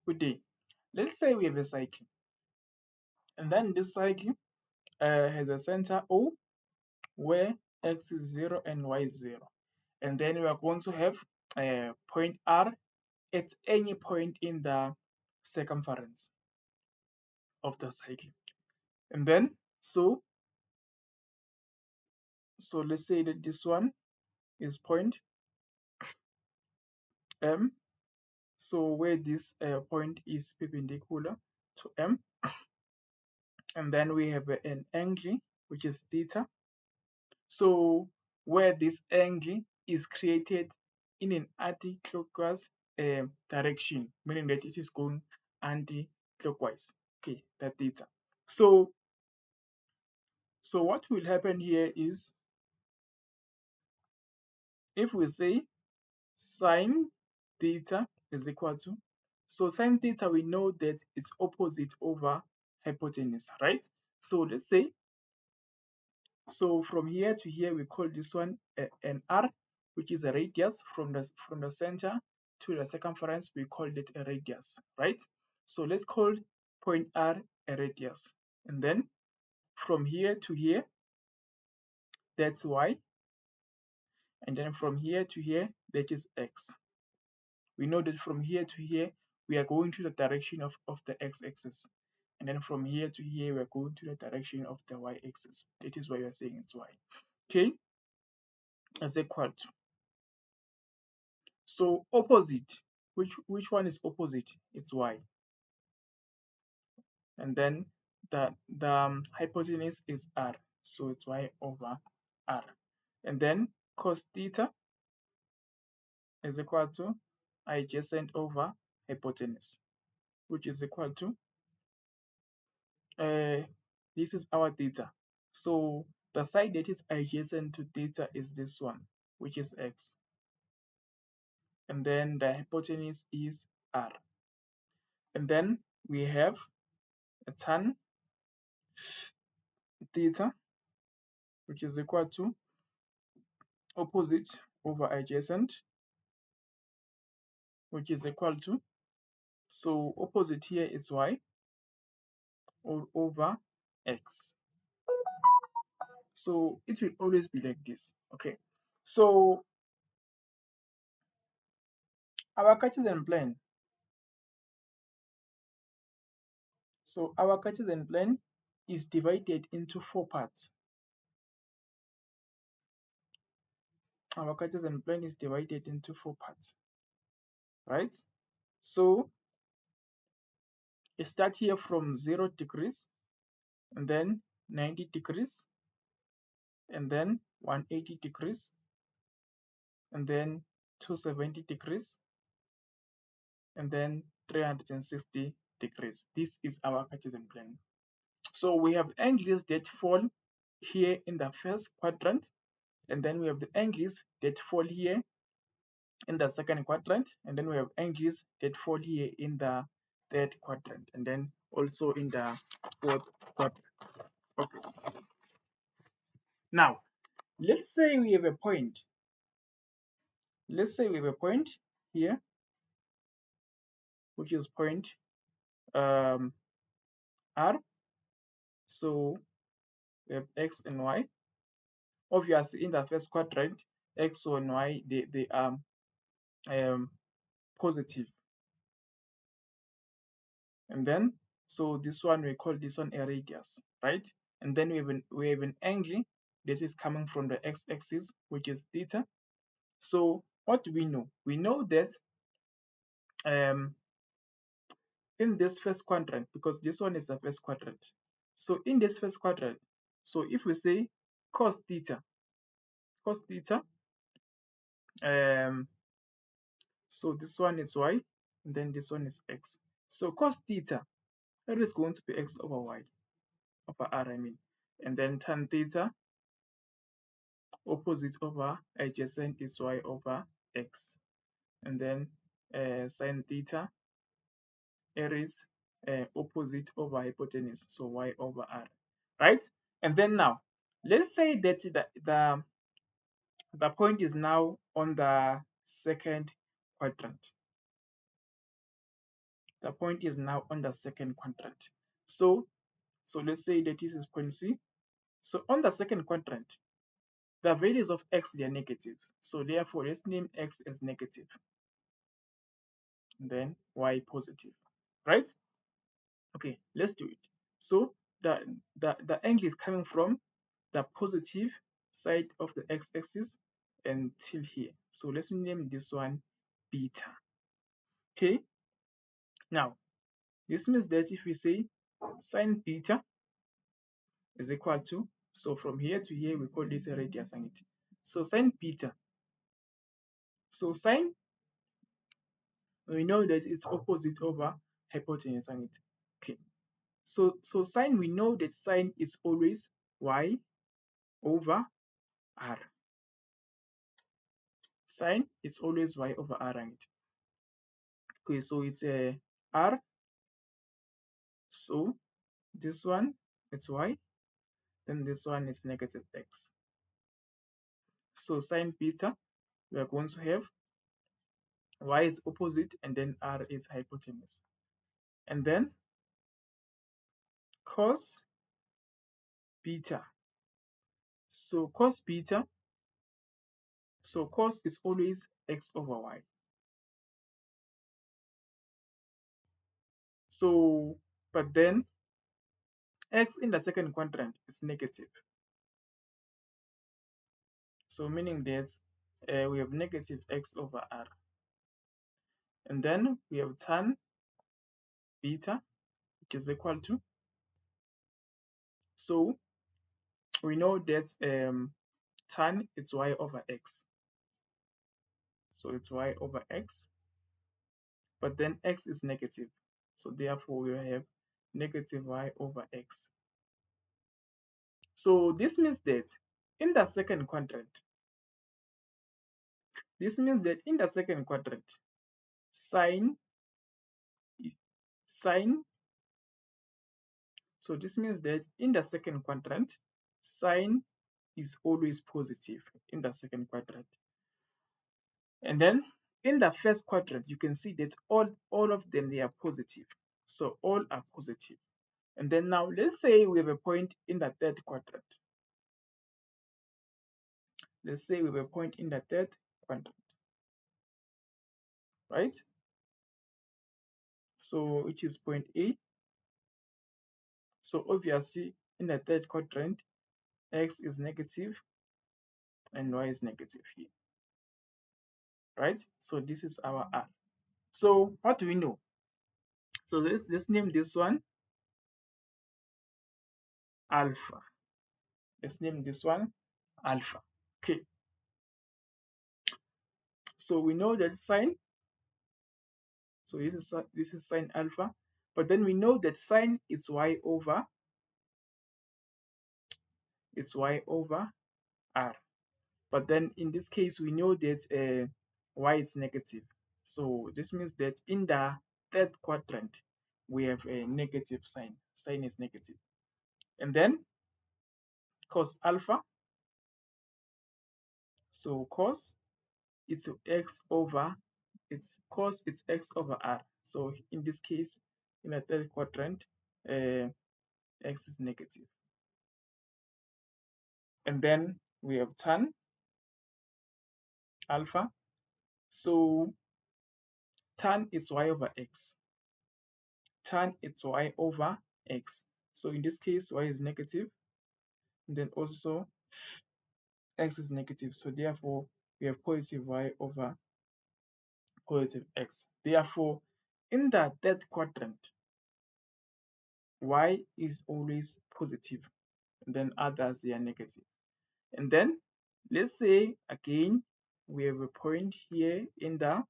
Good day. Let's say we have a cycle, and then this cycle has a center O where x is 0 and y is 0. And then we are going to have a point R at any point in the circumference of the cycle. And then, so let's say that this one is point M. So where this point is perpendicular to M. And then we have an angle, which is theta. So where this angle is created in an anti-clockwise direction, meaning that it is going anti-clockwise. Okay, that theta. So what will happen here is, if we say sine theta is equal to, so sine theta, we know that it's opposite over hypotenuse, right? So let's say, so from here to here, we call this one an R, which is a radius. From the center to the circumference, we call it a radius, right? So let's call point R a radius. And then from here to here, that's Y. And then from here to here, that is X. We know that from here to here, we are going to the direction of the x-axis. And then from here to here, we are going to the direction of the y-axis. That is why we are saying it's y. Okay, as equal to. So opposite, which one is opposite? It's y. And then the hypotenuse is r, so it's y over r. And then cos theta is equal to adjacent over hypotenuse, which is equal to this is our theta. So the side that is adjacent to theta is this one, which is x. And then the hypotenuse is r. And then we have a tan theta, which is equal to opposite over adjacent, which is equal to, so opposite here is y over x. So it will always be like this. Okay, so our Cartesian plane. So our Cartesian plane is divided into 4 parts. Our Cartesian plane is divided into 4 parts, right? So you start here from 0 degrees, and then 90 degrees, and then 180 degrees, and then 270 degrees, and then 360 degrees. This is our Cartesian plane. So we have angles that fall here in the first quadrant, and then we have the angles that fall here in the second quadrant, and then we have angles that fall here in the third quadrant, and then also in the fourth quadrant. Okay. Now, let's say we have a point. Let's say we have a point here, which is point R. So we have x and y. Obviously, in the first quadrant, x and y, they are positive. And then, so this one, we call this one a radius, right? And then we have an angle that is coming from the x-axis, which is theta. So what do we know? We know that in this first quadrant, because this one is the first quadrant. So in this first quadrant, so if we say cos theta, so this one is y, and then this one is x. So cos theta, that is going to be x over y, over r, I mean. And then tan theta, opposite over adjacent, is y over x. And then sine theta, it is opposite over hypotenuse, so y over r, right? And then now, let's say that the point is now on the second quadrant. The point is now on the second quadrant. So let's say that this is point C. So on the second quadrant, the values of x, they are negative. So therefore, let's name x as negative, and then y positive, right? Okay, let's do it. So the angle is coming from the positive side of the x-axis until here. So let's name this one beta. Okay, now this means that if we say sine beta is equal to, so from here to here, we call this a radius angle. So sine beta, so sine, we know that it's opposite over hypotenuse angle. Okay, so sine, we know that sine is always y over r. Sine is always y over r angle. Okay, so it's a r, so this one it's y, then this one is negative x. So sine beta, we are going to have y is opposite and then r is hypotenuse. And then cos beta. So cos beta, so cos is always x over y. So, but then x in the second quadrant is negative. So meaning that we have negative x over r. And then we have tan beta, which is equal to, so we know that tan is y over x. So it's y over x, but then x is negative. So therefore we have negative y over x. So this means that in the second quadrant, sine, so this means that in the second quadrant, sine is always positive in the second quadrant. And then in the first quadrant, you can see that all of them, they are positive. So all are positive. And then now let's say we have a point in the third quadrant. Let's say we have a point in the third quadrant, right? So which is point A. So obviously in the third quadrant, x is negative and y is negative here, right? So this is our R. So what do we know? So let's name this one alpha. Let's name this one alpha. Okay. So we know that sine. So this is sine alpha, but then we know that sine is y over r. But then in this case, we know that y is negative. So this means that in the third quadrant, we have a negative sign. Sign is negative. And then cos alpha. So cos, it's x over, it's x over r. So in this case, in the third quadrant, x is negative. And then we have tan alpha. So tan is y over x. Tan is y over x. So in this case, y is negative, and then also x is negative. So therefore, we have positive y over positive x. Therefore, in the third quadrant, y is always positive, and then others, they are negative. And then let's say again, we have a point here in the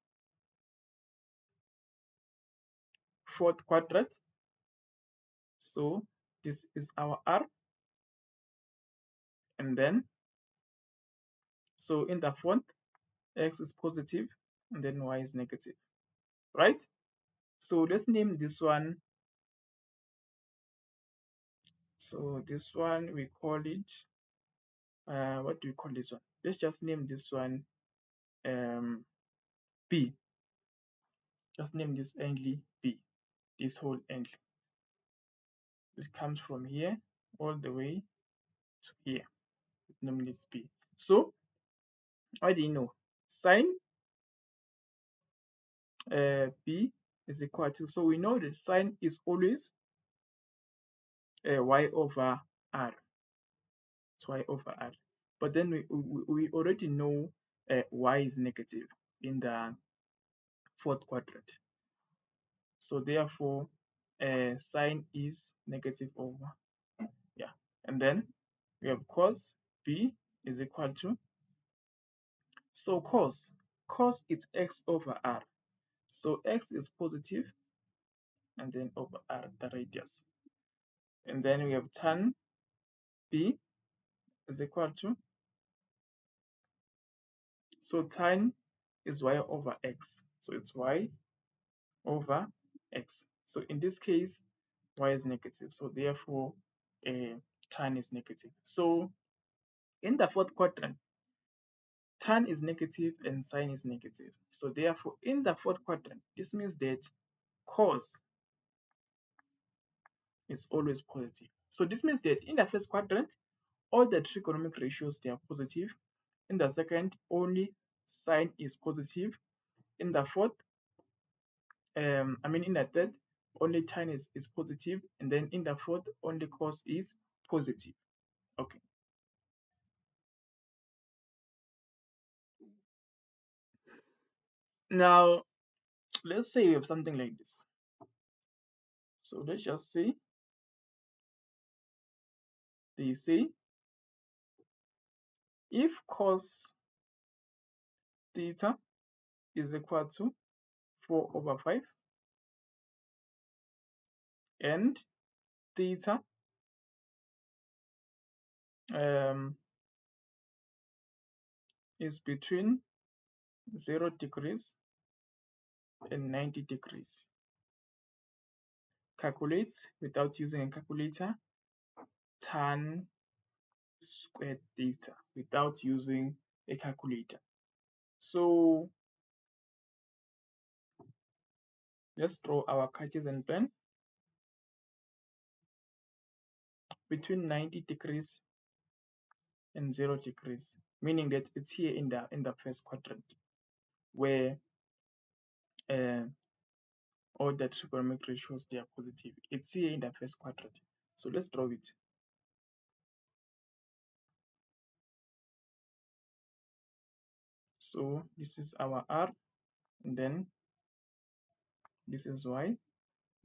fourth quadrant. So this is our R. And then, so in the fourth, x is positive and then y is negative, right? So let's name this one. So this one, we call it, what do we call this one? Let's just name this one B. Just name this angle B. this whole angle. It comes from here all the way to here. It nominates B. So how do you know? Sine B is equal to, so we know that sine is always y over r. It's y over r. But then we already know y is negative in the fourth quadrant. So therefore, sine is negative over, yeah. And then we have cos B is equal to, so cos is x over r. So x is positive, and then over r, the radius. And then we have tan B is equal to, so tan is y over x. So it's y over x. So in this case, y is negative. So therefore, tan is negative. So in the fourth quadrant, tan is negative and sine is negative. So therefore, in the fourth quadrant, this means that cos is always positive. So this means that in the first quadrant, all the trigonometric ratios, they are positive. In the second, only sine is positive. In the fourth, in the third, only tan is positive. And then in the fourth, only cos is positive. Okay. Now, let's say we have something like this. So let's just say they say if cos theta is equal to 4 over 5 and theta is between 0 degrees and 90 degrees. Calculate without using a calculator tan squared theta without using a calculator. So let's draw our cartesian plan between 90 degrees and 0 degrees, meaning that it's here in the first quadrant where all the trigonometric ratios, they are positive. It's here in the first quadrant. So let's draw it. So this is our r, and then this is y,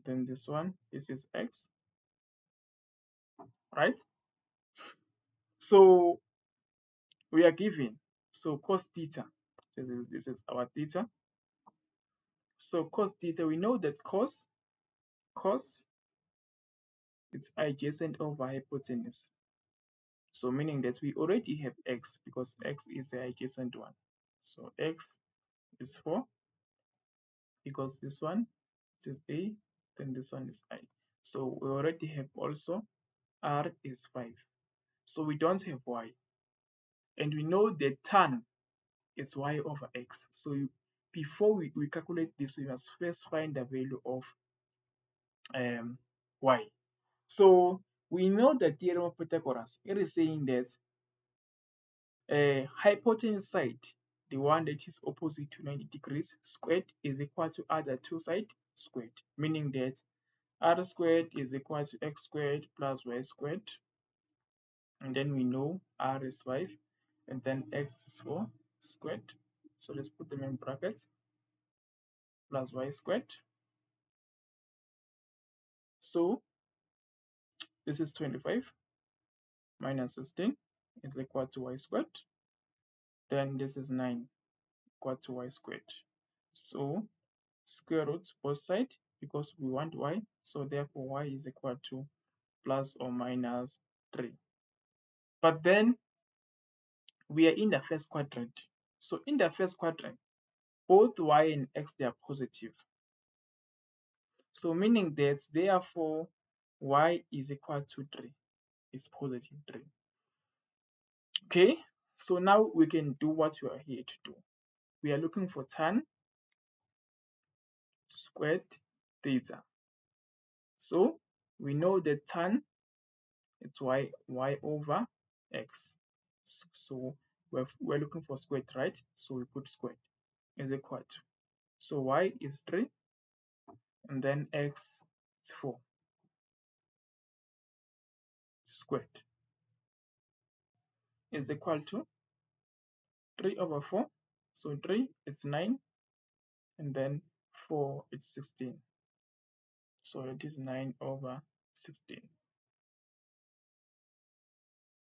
then this one, this is x, right? So we are given, so cos theta, this is our theta. So cos theta, we know that cos it's adjacent over hypotenuse. So meaning that we already have x because x is the adjacent one. So x is 4 because this one is a, then this one is I. So we already have also r is 5. So we don't have y. And we know that tan is y over x. So before we calculate this, we must first find the value of y. So we know the theorem of Pythagoras. It is saying that hypotenuse side, the one that is opposite to 90 degrees squared, is equal to other two sides squared, meaning that r squared is equal to x squared plus y squared. And then we know r is 5 and then x is 4 squared. So let's put them in brackets, plus y squared. So this is 25 minus 16 is equal to y squared. Then this is 9 equal to y squared. So square root both sides because we want y. So therefore y is equal to plus or minus 3. But then we are in the first quadrant. So in the first quadrant, both y and x, they are positive. So meaning that therefore y is equal to 3. It's positive 3. Okay, so now we can do what we are here to do. We are looking for tan squared theta. So we know that tan it's y over x. So we're looking for squared, right? So we put squared is equal to. So y is 3 and then x is 4 squared is equal to 3 over 4. So 3 it's 9 and then 4 it's 16. So it is 9 over 16.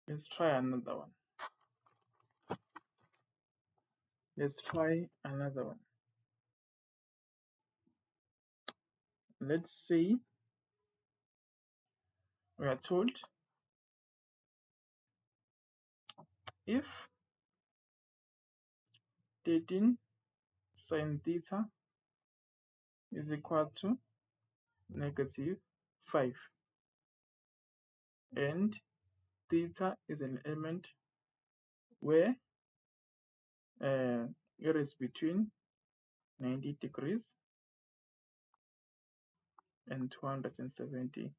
Let's try another one. Let's try another one. Let's see, we are told if 13 sine theta is equal to -5 and theta is an element where it is between 90 degrees and 270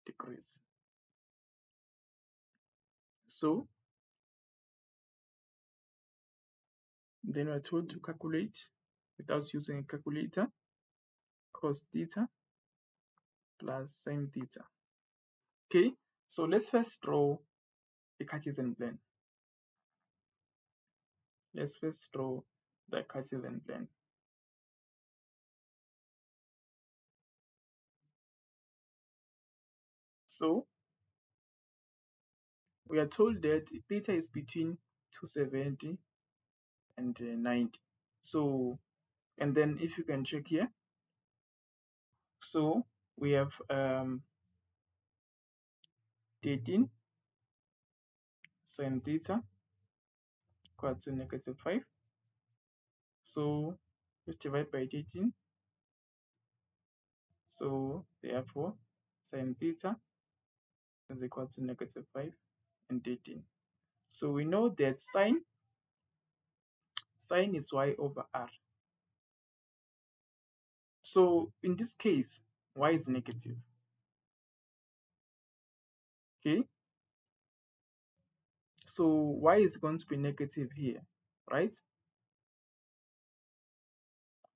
degrees. So then we're told to calculate without using a calculator cos theta plus sine theta. Okay, so let's first draw a Cartesian plane. Let's first draw the Cartesian plane. So we are told that theta is between 270 and 90. So, and then if you can check here, so we have 13 sine theta equal to -5. So let's divide by 13. So therefore sine theta is equal to -5 and 13. So we know that sine is y over r. So in this case, y is negative. Okay, so y is going to be negative here, right?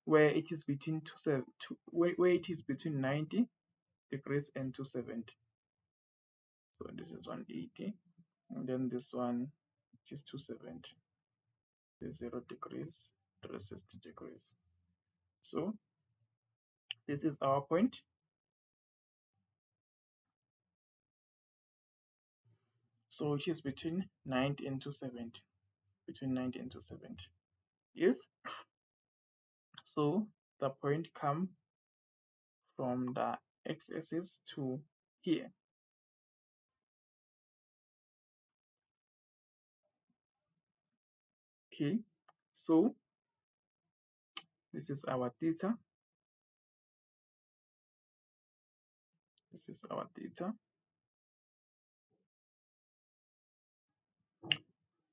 Where it is between where it is between 90 degrees and 270. So this is 180, and then this one is 270. Is 0 degrees, the rest is 2 degrees. So this is our point. So it is between 90 and 270. Between 90 and 270. Yes. So the point come from the x-axis to here. Okay. So this is our theta. This is our theta.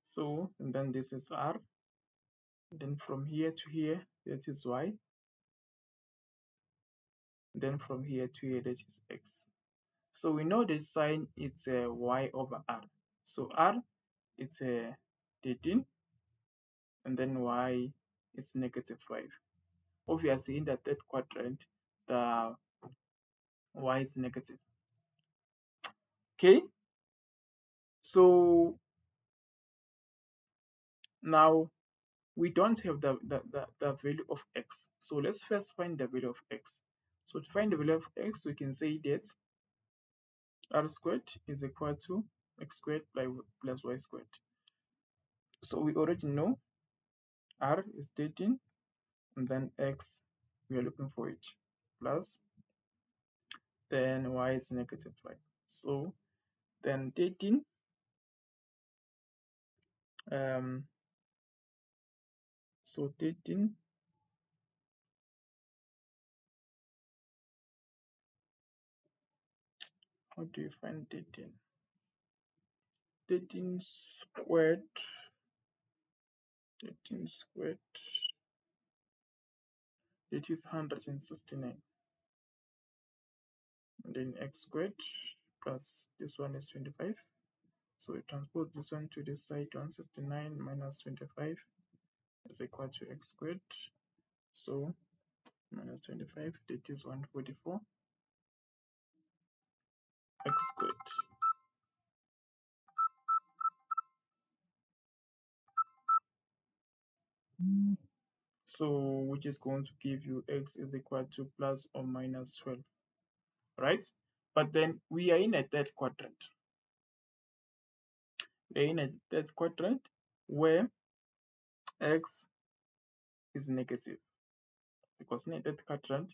So, and then this is r. Then from here to here, that is y. Then from here to here, that is x. So we know the sine it's y over r. So r it's 13, and then y is -5. Obviously, in the third quadrant, the y is negative. Okay, so now we don't have the value of x. So let's first find the value of x. So to find the value of x, we can say that r squared is equal to x squared plus y squared. So we already know r is 13, and then x, we are looking for it, plus, then y is -5. So then 13, so 13, how do you find 13? 13 squared, 13 squared, it is 169. and then x squared plus this one is 25. So we transpose this one to this side. 169 minus 25 is equal to x squared. So minus 25, that is 144 x squared. So which is going to give you x is equal to plus or minus 12, right? But then we are in a third quadrant. We're in a third quadrant where x is negative, because in a third quadrant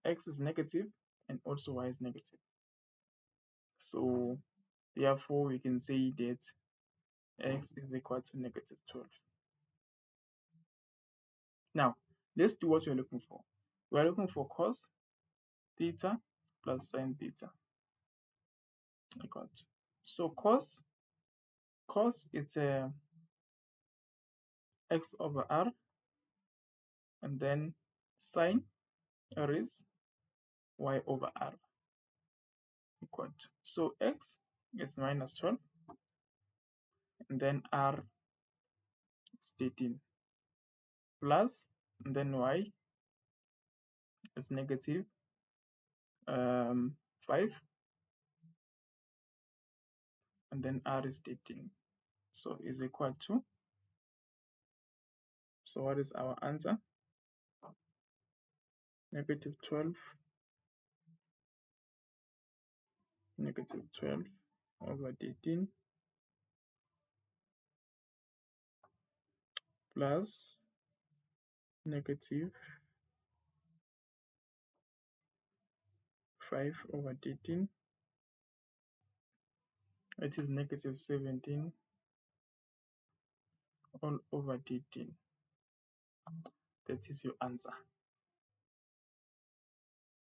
x is negative and also y is negative. So therefore we can say that x is equal to negative 12. Now let's do what we're looking for. We're looking for cos theta plus sine theta equal to. So cos it's x over r, and then sine is y over r equal to. So x is minus 12, and then r is 13, plus, and then y is negative 5, and then r is 13. So is equal to. So what is our answer? Negative 12 over 13 plus negative 5 over 13. It is negative 17 all over 13. That is your answer.